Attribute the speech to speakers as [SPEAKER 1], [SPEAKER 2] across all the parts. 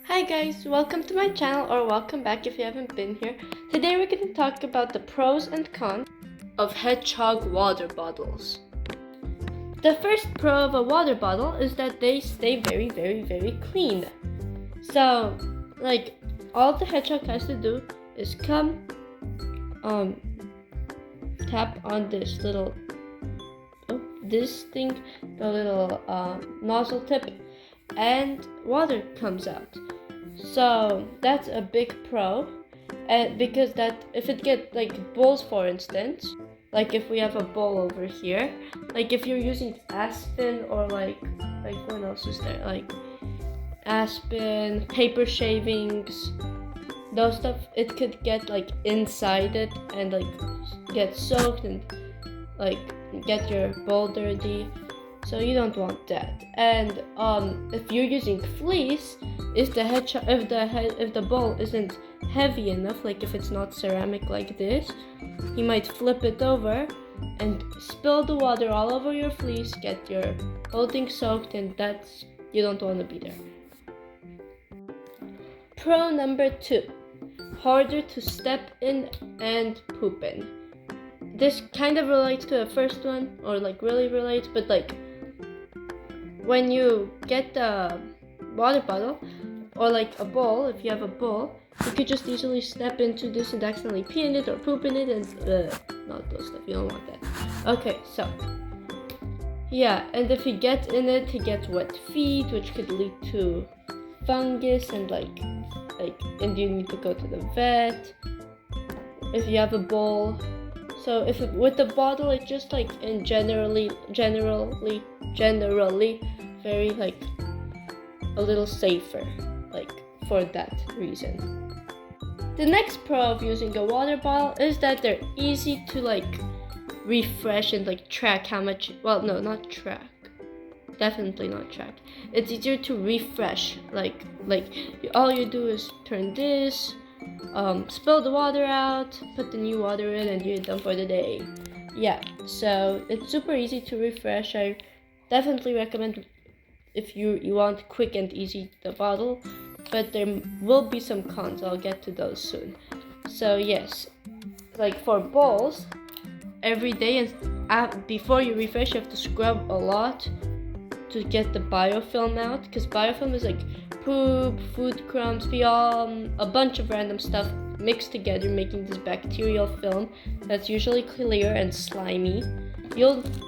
[SPEAKER 1] Hi guys, welcome to my channel, or welcome back if you haven't been here. Today we're going to talk about the pros and cons of Hedgehog water bottles. The first pro of a water bottle is that they stay very clean. So, all the Hedgehog has to do is come, tap on this little, the little nozzle tip, and water comes out. So that's a big pro, because that if it gets bowls, for instance, if we have a bowl over here, if you're using Aspen or what else is there, Aspen, paper shavings, those stuff, it could get inside it and get soaked and get your bowl dirty. So you don't want that. And if you're using fleece, if the bowl isn't heavy enough, if it's not ceramic like this, you might flip it over and spill the water all over your fleece, get your whole thing soaked, and you don't want to be there. Pro number 2, harder to step in and poop in. This kind of relates to the first one, or really relates, but when you get the water bottle or a bowl, if you have a bowl, you could just easily step into this and accidentally pee in it or poop in it, and not those stuff, you don't want that. Okay, so yeah, and if you get in it, you get wet feet, which could lead to fungus, and and you need to go to the vet if you have a bowl. So with the bottle, it's just in generally very a little safer, for that reason. The next pro of using a water bottle is that they're easy to refresh and track how much. Well, no, not track. Definitely not track. It's easier to refresh. All you do is turn this, spill the water out, put the new water in, and you're done for the day. Yeah, so it's super easy to refresh. I definitely recommend if you want quick and easy the bottle, but there will be some cons. I'll get to those soon. So yes, for bowls, every day and before you refresh, you have to scrub a lot to get the biofilm out, because biofilm is poop, food crumbs, a bunch of random stuff mixed together, making this bacterial film that's usually clear and slimy.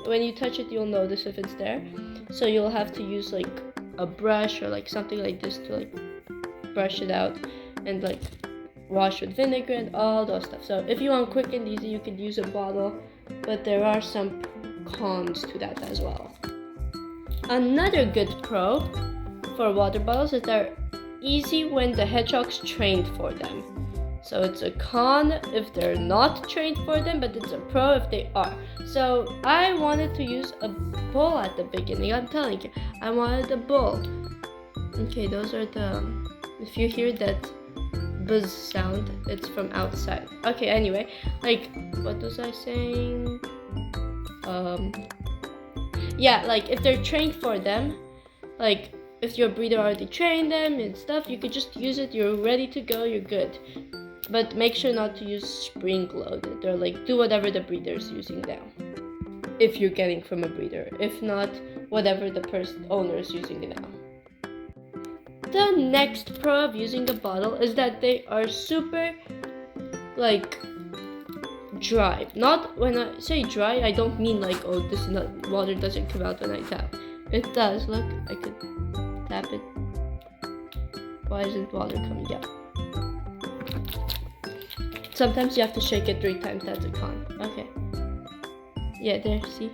[SPEAKER 1] When you touch it, you'll notice if it's there. So you'll have to use a brush or something like this to brush it out, and wash with vinegar and all those stuff. So if you want quick and easy, you could use a bottle, but there are some cons to that as well. Another good pro for water bottles is they're easy when the Hedgehog's trained for them. So it's a con if they're not trained for them, but it's a pro if they are. So I wanted to use a bowl at the beginning. I'm telling you, I wanted a bowl. Okay, those are if you hear that buzz sound, it's from outside. Okay, anyway, what was I saying? Yeah, if they're trained for them, if your breeder already trained them and stuff, you could just use it, you're ready to go, you're good. But make sure not to use spring-loaded, or do whatever the breeder is using now, if you're getting from a breeder. If not, whatever the owner is using now. The next pro of using a bottle is that they are super dry. Not when I say dry, I don't mean this water doesn't come out when I tap. It does. Look, I could tap it. Why isn't water coming out? Sometimes you have to shake it 3 times. That's a con. Okay. Yeah, there. See.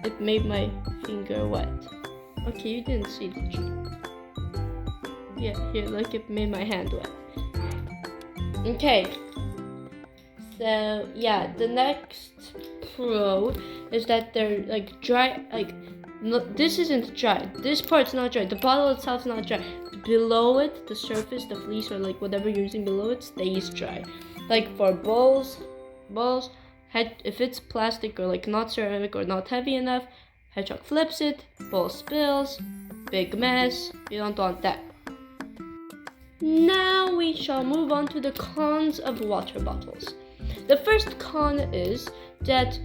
[SPEAKER 1] It made my finger wet. Okay, you didn't see the trick. Yeah, here, look, it made my hand wet. Okay, so yeah, the next pro is that they're dry. No, this isn't dry. This part's not dry. The bottle itself is not dry. Below it, the surface, the fleece, or whatever you're using below it stays dry. For bowls, if it's plastic or not ceramic or not heavy enough, Hedgehog flips it, bowl spills, big mess. You don't want that. Now we shall move on to the cons of water bottles. The first con is that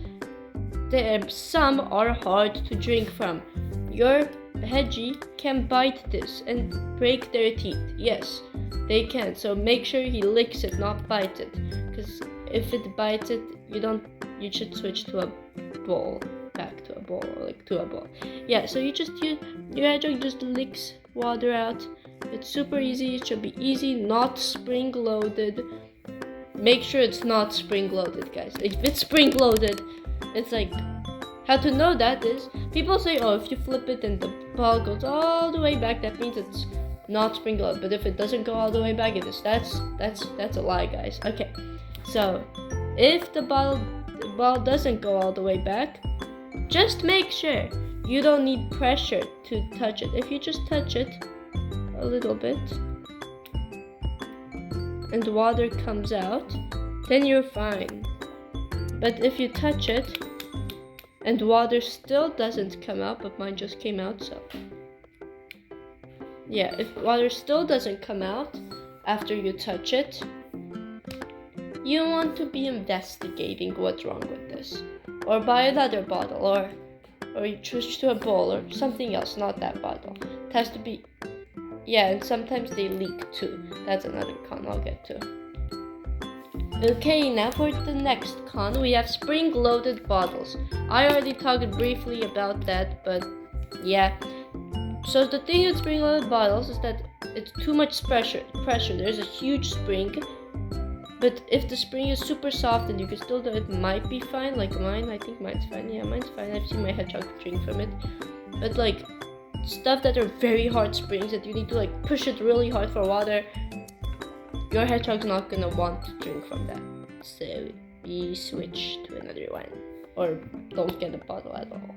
[SPEAKER 1] some are hard to drink from. Your hedgie can bite this and break their teeth. Yes, they can. So make sure he licks it, not bite it. Because if it bites it, you should switch to a bowl. Back to a bowl, or like to a bowl. Yeah, so your hedgehog just licks water out. It's super easy. It should be easy, not spring loaded. Make sure it's not spring loaded, guys. If it's spring loaded, it's like, how to know that is, people say, oh, if you flip it and the ball goes all the way back, that means it's not spring loaded. But if it doesn't go all the way back, it is. That's a lie, guys. Okay, so if the ball doesn't go all the way back, just make sure you don't need pressure to touch it. If you just touch it a little bit and water comes out, then you're fine. But if you touch it and water still doesn't come out, but mine just came out, so yeah, if water still doesn't come out after you touch it, you want to be investigating what's wrong with this, or buy another bottle, or you switch to a bowl or something else, not that bottle. It has to be, yeah, and sometimes they leak too. That's another con I'll get to. Okay, now for the next con, we have spring-loaded bottles. I already talked briefly about that, but yeah. So the thing with spring-loaded bottles is that it's too much pressure. There's a huge spring, but if the spring is super soft and you can still do it, might be fine. Like mine, I think mine's fine. Yeah, mine's fine. I've seen my hedgehog drink from it. But like stuff that are very hard springs that you need to like push it really hard for water, your hedgehog's not gonna want to drink from that. So we switch to another one, or don't get a bottle at all.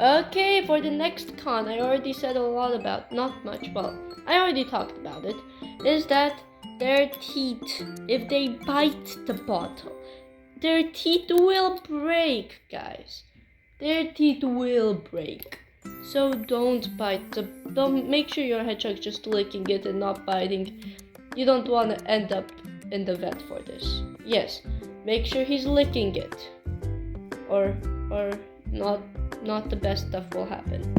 [SPEAKER 1] Okay, for the next con, I already said a lot about, not much, well, I already talked about it, is that their teeth, if they bite the bottle, their teeth will break, guys. Their teeth will break. So don't make sure your hedgehog's just licking it and not biting. You don't want to end up in the vet for this. Yes, make sure he's licking it, or not the best stuff will happen.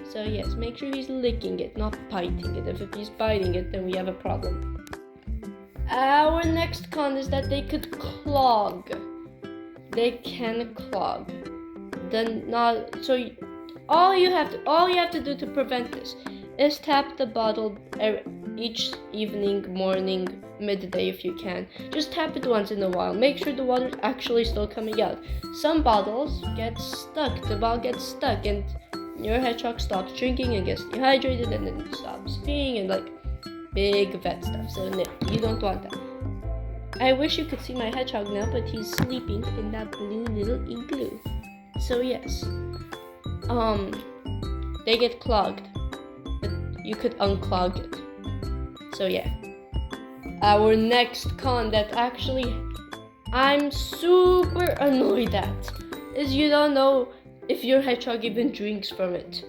[SPEAKER 1] So yes, make sure he's licking it, not biting it. If he's biting it, then we have a problem. Our next con is that they could clog. They can clog. All you have to do to prevent this is tap the bottle each evening, morning, midday if you can. Just tap it once in a while. Make sure the water's actually still coming out. Some bottles get stuck. The bottle gets stuck and your hedgehog stops drinking and gets dehydrated and then stops peeing and like big vet stuff. So no, you don't want that. I wish you could see my hedgehog now, but he's sleeping in that blue little igloo. So yes, they get clogged, but you could unclog it. So yeah. Our next con that actually I'm super annoyed at is you don't know if your hedgehog even drinks from it.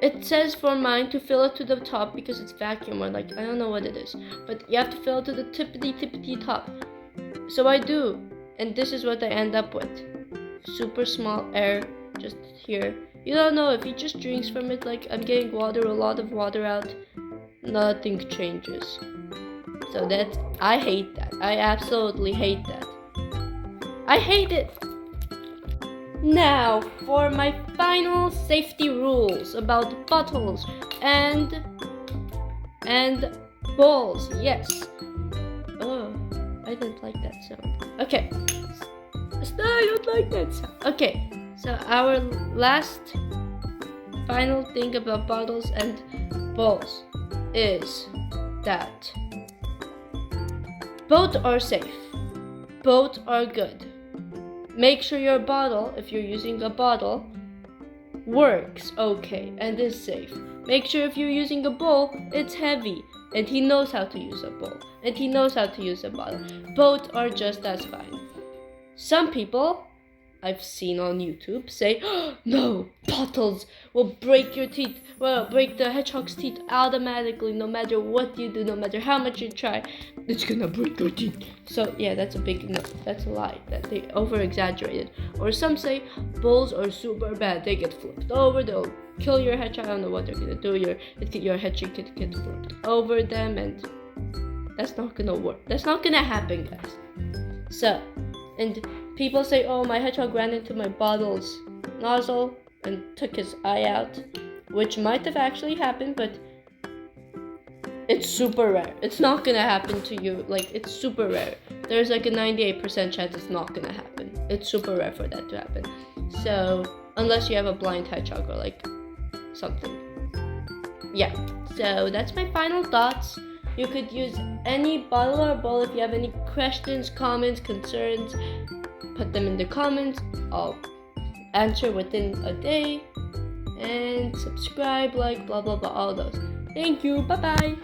[SPEAKER 1] It says for mine to fill it to the top because it's vacuum, or like, I don't know what it is, but you have to fill it to the tippity top. So I do, and this is what I end up with. Super small air just here. You don't know if he just drinks from it, like I'm getting a lot of water out, nothing changes. So I hate that. I absolutely hate that. I hate it. Now for my final safety rules about bottles and bowls. Yes. Oh, I didn't like that sound. Okay. I don't like that sound. Okay. So our last final thing about bottles and bowls is that both are safe. Both are good. Make sure your bottle, if you're using a bottle, works okay and is safe. Make sure if you're using a bowl, it's heavy and he knows how to use a bowl and he knows how to use a bottle. Both are just as fine. Some people, I've seen on YouTube say, no, bottles will break your teeth, well, break the hedgehog's teeth automatically, no matter what you do, no matter how much you try, it's gonna break your teeth. So yeah, that's a big no, that's a lie, that they over exaggerated. Or some say bulls are super bad, they get flipped over, they'll kill your hedgehog. I don't know what they're gonna do, your hedgehog could get flipped over them, and that's not gonna work. That's not gonna happen, guys. So, and people say, oh, my hedgehog ran into my bottle's nozzle and took his eye out, which might have actually happened, but it's super rare. It's not gonna happen to you. Like, it's super rare. There's like a 98% chance it's not gonna happen. It's super rare for that to happen. So, unless you have a blind hedgehog or like something. Yeah, so that's my final thoughts. You could use any bottle or bowl. If you have any questions, comments, concerns, put them in the comments. I'll answer within a day. And subscribe, like, blah, blah, blah, all those. Thank you. Bye-bye.